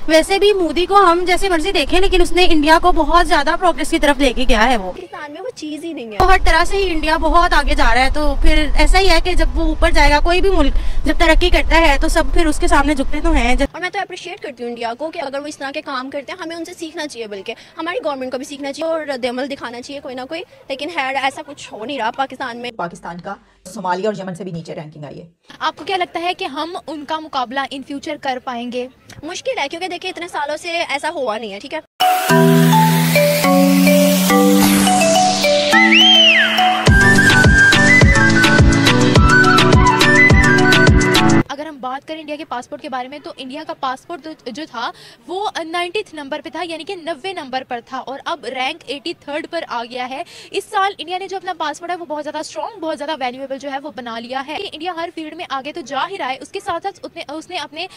वैसे भी मोदी को हम जैसे मर्जी देखें, लेकिन उसने इंडिया को बहुत ज्यादा प्रोग्रेस की तरफ लेके गया है। वो पाकिस्तान में वो चीज ही नहीं है, तो हर तरह से ही इंडिया बहुत आगे जा रहा है। तो फिर ऐसा ही है कि जब वो ऊपर जाएगा, कोई भी मुल्क जब तरक्की करता है तो सब फिर उसके सामने झुकते तो हैं। और मैं तो अप्रिशिएट करती हूँ इंडिया को कि अगर वो इस तरह के काम करते हैं हमें उनसे सीखना चाहिए, बल्कि हमारी गवर्नमेंट को भी सीखना चाहिए और रद्द-ए-अमल दिखाना चाहिए कोई ना कोई। लेकिन खैर ऐसा कुछ हो नहीं रहा पाकिस्तान में। पाकिस्तान का सोमालिया और यमन से भी नीचे रैंकिंग आई है। आपको क्या लगता है कि हम उनका मुकाबला इन फ्यूचर कर पाएंगे? मुश्किल है, क्योंकि देखिए इतने सालों से ऐसा हुआ नहीं है। ठीक है, अगर हम बात करें इंडिया के पासपोर्ट के बारे में, तो इंडिया का पासपोर्ट जो था वो 90th नंबर पे था, यानी कि 90 नंबर पर था, और अब रैंक 83rd पर आ गया है। इस साल इंडिया ने जो अपना पासपोर्ट है वो बहुत ज़्यादा स्ट्रॉन्ग, बहुत ज़्यादा वैल्यूएबल जो है वो बना लिया है। इंडिया हर फील्ड में आगे तो जा ही रहा है, उसके साथ साथ उसने अपने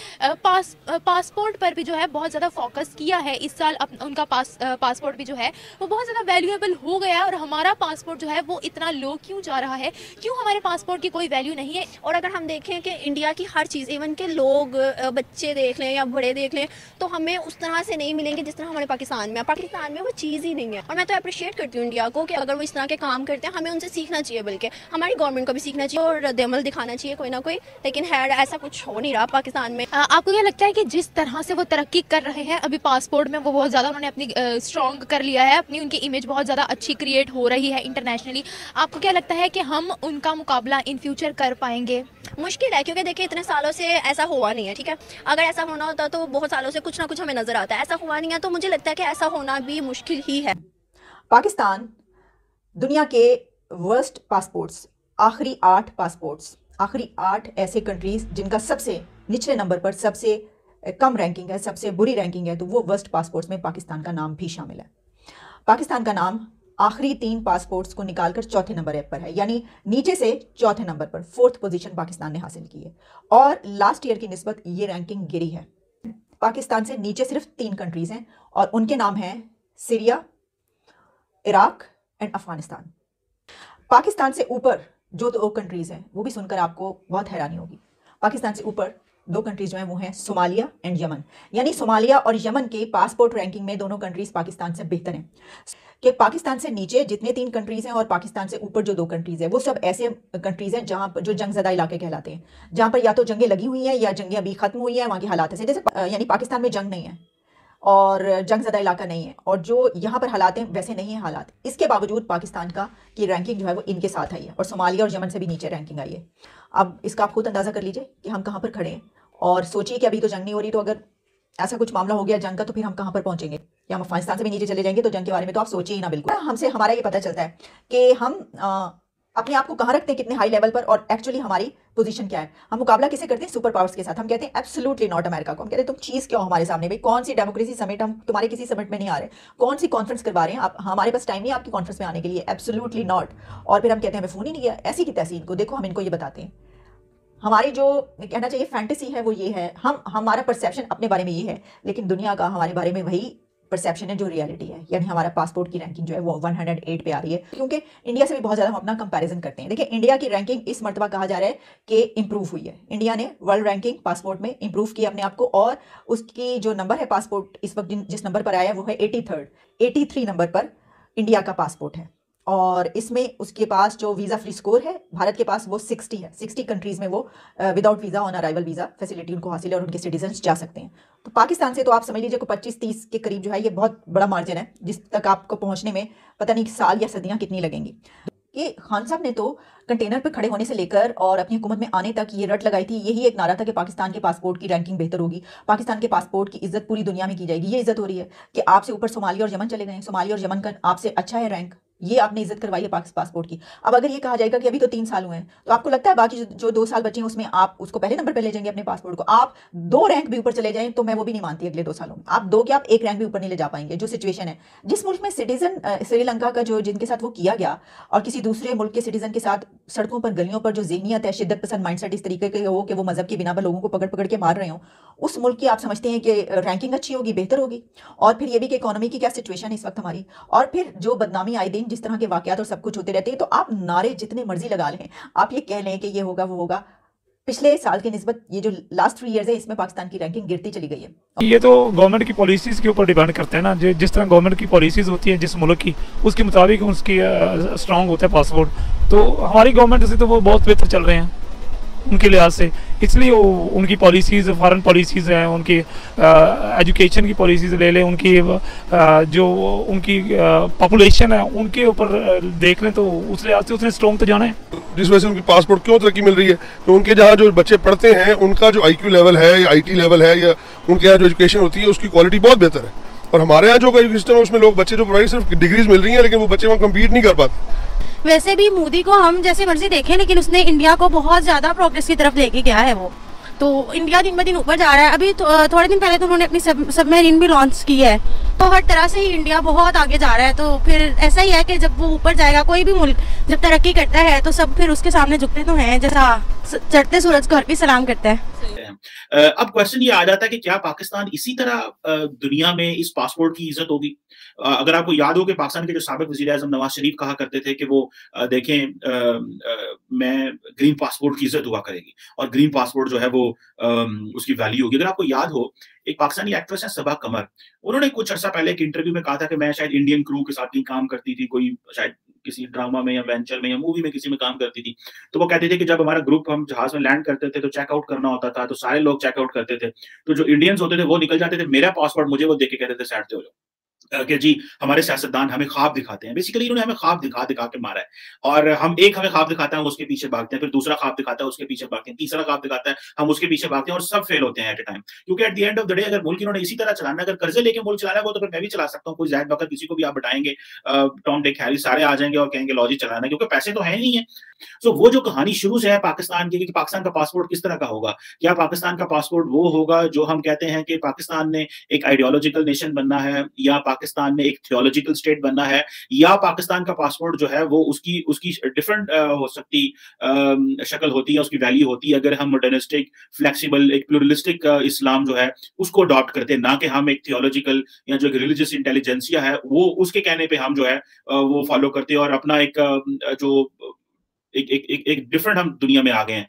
पासपोर्ट पर भी जो है बहुत ज़्यादा फोकस किया है। इस साल उनका पासपोर्ट भी जो है वो बहुत ज़्यादा वैल्यूएबल हो गया है। और हमारा पासपोर्ट जो है वो इतना लो क्यों जा रहा है? क्यों हमारे पासपोर्ट की कोई वैल्यू नहीं है? और अगर हम देखें कि इंडिया की हर चीज़, इवन के लोग, बच्चे देख लें या बड़े देख लें, तो हमें उस तरह से नहीं मिलेंगे जिस तरह हमारे पाकिस्तान में। पाकिस्तान में वो चीज़ ही नहीं है। और मैं तो अप्रिशिएट करती हूँ इंडिया को कि अगर वो इस तरह के काम करते हैं हमें उनसे सीखना चाहिए, बल्कि हमारी गवर्नमेंट को भी सीखना चाहिए और रद्द-ए-अमल दिखाना चाहिए कोई ना कोई। लेकिन खैर ऐसा कुछ हो नहीं रहा पाकिस्तान में। आपको क्या लगता है कि जिस तरह से वो तरक्की कर रहे हैं अभी पासपोर्ट में, वो बहुत ज़्यादा उन्होंने अपनी स्ट्रॉन्ग कर लिया है, अपनी उनकी इमेज बहुत ज़्यादा अच्छी क्रिएट हो रही है इंटरनेशनली। आपको क्या लगता है कि हम उनका मुकाबला इन फ्यूचर कर पाएंगे? मुश्किल है, क्योंकि देखिए इतने सालों से ऐसा हुआ नहीं है। ठीक है, अगर ऐसा होना होता तो बहुत सालों से कुछ ना कुछ हमें नजर आता है। ऐसा हुआ नहीं है, तो मुझे लगता है कि ऐसा होना भी मुश्किल ही है। पाकिस्तान दुनिया के वर्स्ट पासपोर्ट्स, आखिरी 8 ऐसे कंट्रीज जिनका सबसे निचले नंबर पर सबसे कम रैंकिंग है, सबसे बुरी रैंकिंग है, तो वो वर्स्ट पासपोर्ट्स में पाकिस्तान का नाम भी शामिल है। पाकिस्तान का नाम आखिरी 3 पासपोर्ट्स को निकालकर चौथे नंबर पर है, यानी नीचे से चौथे नंबर पर 4th पोजीशन पाकिस्तान ने हासिल की है। और लास्ट ईयर की निस्बत ये रैंकिंग गिरी है। पाकिस्तान से नीचे सिर्फ 3 कंट्रीज हैं और उनके नाम हैं Syria, Iraq and Afghanistan. Pakistan से ऊपर जो 2 कंट्रीज हैं वो भी सुनकर आपको बहुत हैरानी होगी। पाकिस्तान से ऊपर 2 कंट्रीज जो हैं वो हैं सोमालिया एंड यमन, यानी सोमालिया और यमन के पासपोर्ट रैंकिंग में दोनों कंट्रीज पाकिस्तान से बेहतर हैं। कि पाकिस्तान से नीचे जितने 3 कंट्रीज हैं और पाकिस्तान से ऊपर जो 2 कंट्रीज हैं वो सब ऐसे कंट्रीज हैं जहां पर जो जंगज़दा इलाके कहलाते हैं, जहां पर या तो जंगें लगी हुई हैं या जंगें अभी खत्म हुई हैं, वहां के हालात ऐसे जैसे, यानी पाकिस्तान में जंग नहीं है और जंगज़दा इलाका नहीं है, और जो यहाँ पर हालात हैं वैसे नहीं है हालात। इसके बावजूद पाकिस्तान की रैंकिंग जो है वो इनके साथ आई है और सोमालिया और यमन से भी नीचे रैंकिंग आई है। अब इसका आप खुद अंदाज़ा कर लीजिए कि हम कहाँ पर खड़े हैं, और सोचिए कि अभी तो जंग नहीं हो रही, तो अगर ऐसा कुछ मामला हो गया जंग का तो फिर हम कहाँ पर पहुंचेंगे, या हम अफगानिस्तान से भी नीचे चले जाएंगे, तो जंग के बारे में तो आप सोचिए ही ना। बिल्कुल हमसे हमारा ये पता चलता है कि हम अपने आप को कहाँ रखते हैं, कितने हाई लेवल पर, और एक्चुअली हमारी पोजीशन क्या है। हम मुकाबला किसे करते हैं? सुपर पावर्स के साथ। हम कहते हैं एब्सोल्युटली नॉट अमेरिका को। हम कहते हैं तुम चीज़ क्या हो हमारे सामने भाई, कौन सी डेमोक्रेसी समिट, हम तुम्हारे किसी समिट में नहीं आ रहे, कौन सी कॉन्फ्रेंस करवा रहे हैं आप, हमारे पास टाइम नहीं है आपकी कॉन्फ्रेंस में आने के लिए, एब्सोल्युटली नॉट। और फिर हम कहते हैं हमें फ़ोन ही नहीं किया, ऐसी की तैसी इनको देखो, हम इनको ये बताते हैं। हमारी जो कहना चाहिए फैंटेसी है वो ये है, हमारा परसेप्शन अपने बारे में ये है, लेकिन दुनिया का हमारे बारे में वही परसेप्शन है जो रियलिटी है। यानी हमारा पासपोर्ट की रैंकिंग जो है वो 108 पे आ रही है, क्योंकि इंडिया से भी बहुत ज़्यादा हम अपना कंपैरिजन करते हैं। देखिए इंडिया की रैंकिंग इस मर्तबा कहा जा रहा है कि इंप्रूव हुई है। इंडिया ने वर्ल्ड रैंकिंग पासपोर्ट में इंप्रूव किया अपने आप को, और उसकी जो नंबर है पासपोर्ट इस वक्त जिस नंबर पर आया है वो है 83 नंबर पर इंडिया का पासपोर्ट है। और इसमें उसके पास जो वीज़ा फ्री स्कोर है भारत के पास वो 60 है। 60 कंट्रीज़ में वो without visa on arrival visa facility उनको हासिल है और उनके सिटीजन्स जा सकते हैं। तो पाकिस्तान से तो आप समझ लीजिए को 25-30 के करीब जो है ये बहुत बड़ा मार्जिन है, जिस तक आपको पहुंचने में पता नहीं साल या सदियां कितनी लगेंगी। कि खान साहब ने तो कंटेनर पर खड़े होने से लेकर और अपनी हुकूमत में आने तक ये रट लगाई थी, यही एक नारा था कि पाकिस्तान के पासपोर्ट की रैंकिंग बेहतर होगी, पाकिस्तान के पासपोर्ट की इज्जत पूरी दुनिया में की जाएगी। ये इज्जत हो रही है कि आपसे ऊपर सोमालिया और यमन चले गए, सोमालिया और यमन का आपसे अच्छा है रैंक, ये आपने इज्जत करवाई है पासपोर्ट की। अब अगर ये कहा जाएगा कि अभी तो 3 साल हुए हैं, तो आपको लगता है बाकी जो 2 साल बचे हैं उसमें आप उसको पहले नंबर पर ले जाएंगे अपने पासपोर्ट को? आप 2 रैंक भी ऊपर चले जाएं तो मैं वो भी नहीं मानती अगले 2 सालों में आप 2 के आप 1 रैंक भी ऊपर नहीं ले जा पाएंगे। जो सिचुएशन है जिस मुल्क में सिटीजन श्रीलंका का जो जिनके साथ वो किया गया, और किसी दूसरे मुल्क के सिटीजन के साथ सड़कों पर गलियों पर जो ज़हनियत है, शिद्दत पसंद माइंडसेट इस तरीके के हो कि वो मजहब के बिना पर लोगों को पकड़ पकड़ के मार रहे हो, उस मुल्क की आप समझते हैं कि रैंकिंग अच्छी होगी, बेहतर होगी? और फिर ये भी कि इकोनॉमी की क्या सिचुएशन है इस वक्त हमारी, और फिर जो बदनामी आए दिन जिस तरह के वाकयात और सब कुछ होते रहते हैं, तो आप नारे जितने मर्जी लगा लें, आप ये कह लें कि ये होगा वो होगा, पिछले साल की निस्बत ये जो लास्ट 3 इयर्स है इसमें पाकिस्तान की रैंकिंग गिरती चली गई है। ये तो गवर्नमेंट की पॉलिसीज़ के ऊपर डिपेंड करते हैं ना, जिस तरह गवर्नमेंट की पॉलिसीज़ होती है जिस मुल्क की, उसके मुताबिक उसकी स्ट्रॉन्ग होता है पासपोर्ट। तो हमारी गवर्नमेंट से तो वो बहुत बेहतर चल रहे हैं उनके लिहाज से, इसलिए उनकी पॉलिसीज़, फॉरेन पॉलिसीज़ हैं, उनकी एजुकेशन की पॉलिसीज़ ले लें, उनकी जो उनकी पॉपुलेशन है उनके ऊपर देख लें, तो उस लिहाज से उसने स्ट्रॉन्ग तो जाना है। जिस वजह से उनकी पासपोर्ट क्यों तरक्की मिल रही है, तो उनके जहाँ जो बच्चे पढ़ते हैं उनका जो IQ लेवल है या IT लेवल है या उनके यहाँ जो एजुकेशन होती है उसकी क्वालिटी बहुत बेहतर है। और हमारे यहाँ जो एजुकेशन सिस्टम है उसमें लोग बच्चे जो पढ़ाई सिर्फ डिग्रीज मिल रही हैं लेकिन वो बच्चे वहाँ कम्पीट नहीं कर पाते। वैसे भी मोदी को हम जैसे मर्जी देखें, लेकिन उसने इंडिया को बहुत ज्यादा प्रोग्रेस की तरफ लेके गया है वो। तो इंडिया दिन ब दिन ऊपर जा रहा है। अभी थोड़े दिन पहले तो उन्होंने अपनी सबमरीन भी लॉन्च की है, तो हर तरह से ही इंडिया बहुत आगे जा रहा है। तो फिर ऐसा ही है कि जब वो ऊपर जाएगा, कोई भी मुल्क जब तरक्की करता है तो सब फिर उसके सामने झुकते तो हैं, जैसा चढ़ते सूरज को हर कोई सलाम करता है। अब क्वेश्चन ये आ जाता है कि क्या पाकिस्तान इसी तरह दुनिया में इस पासपोर्ट की इज्जत होगी? अगर आपको याद हो कि पाकिस्तान के जो साबिक वज़ीर-ए-आज़म नवाज शरीफ कहा करते थे कि वो मैं ग्रीन पासपोर्ट की इज्जत हुआ करेगी और ग्रीन पासपोर्ट जो है वो उसकी वैल्यू होगी। अगर आपको याद हो, एक पाकिस्तानी एक्ट्रेस है सबा कमर, उन्होंने कुछ अर्सा पहले एक इंटरव्यू में कहा था कि मैं शायद इंडियन क्रू के साथ कहीं काम करती थी, कोई शायद किसी ड्रामा में या वेंचर में या मूवी में किसी में काम करती थी। तो वो कहते थे कि जब हमारा ग्रुप हम जहाज में लैंड करते थे तो चेकआउट करना होता था, तो सारे लोग चेकआउट करते थे, तो जो इंडियंस होते थे वो निकल जाते थे, मेरा पासपोर्ट मुझे वो देख के कहते थे साइड हो जाओ, कि जी हमारे सियासतदान हमें ख्वाब दिखाते हैं। बेसिकली इन्होंने हमें ख्वाब दिखा के मारा है, और हम हमें ख्वाब दिखाता है, हम उसके पीछे भागते हैं, फिर दूसरा ख्वाब दिखाता है, उसके पीछे भागते हैं, तीसरा ख्वाब दिखाता है, हम उसके पीछे भागते हैं, और सब फेल होते हैं एट ए टाइम। क्योंकि at the end of the day अगर मुल्क इन्होंने इसी तरह चलाना, अगर कर्जे लेके मुल्क चलाना हो तो फिर मैं भी चला सकता हूँ, कोई ज़ाहिद बकर किसी को भी आप बताएंगे, टॉम डिक हैरी सारे आ जाएंगे और कहेंगे लॉ जी चलाना है, क्योंकि पैसे तो है ही नहीं है। सो वो जो कहानी शुरू से है पाकिस्तान की कि पाकिस्तान का पासपोर्ट किस तरह का होगा, क्या पाकिस्तान का पासपोर्ट वो होगा जो हम कहते हैं कि पाकिस्तान ने एक आइडियोलॉजिकल नेशन बनना है, या पाकिस्तान ने एक थियोलॉजिकल स्टेट बनना है, या पाकिस्तान का पासपोर्ट जो है वो उसकी डिफरेंट हो सकती शक्ल होती है, उसकी वैल्यू होती है अगर हम मॉडर्निस्टिक, फ्लेक्सिबल, एक प्लूरलिस्टिक इस्लाम जो है उसको अडॉप्ट करते हैं, ना कि हम एक थियोलॉजिकल या जो रिलीजियस इंटेलिजेंसिया है वो उसके कहने पे हम जो है वो फॉलो करते हैं, और अपना एक जो एक डिफरेंट हम दुनिया में आ गए हैं।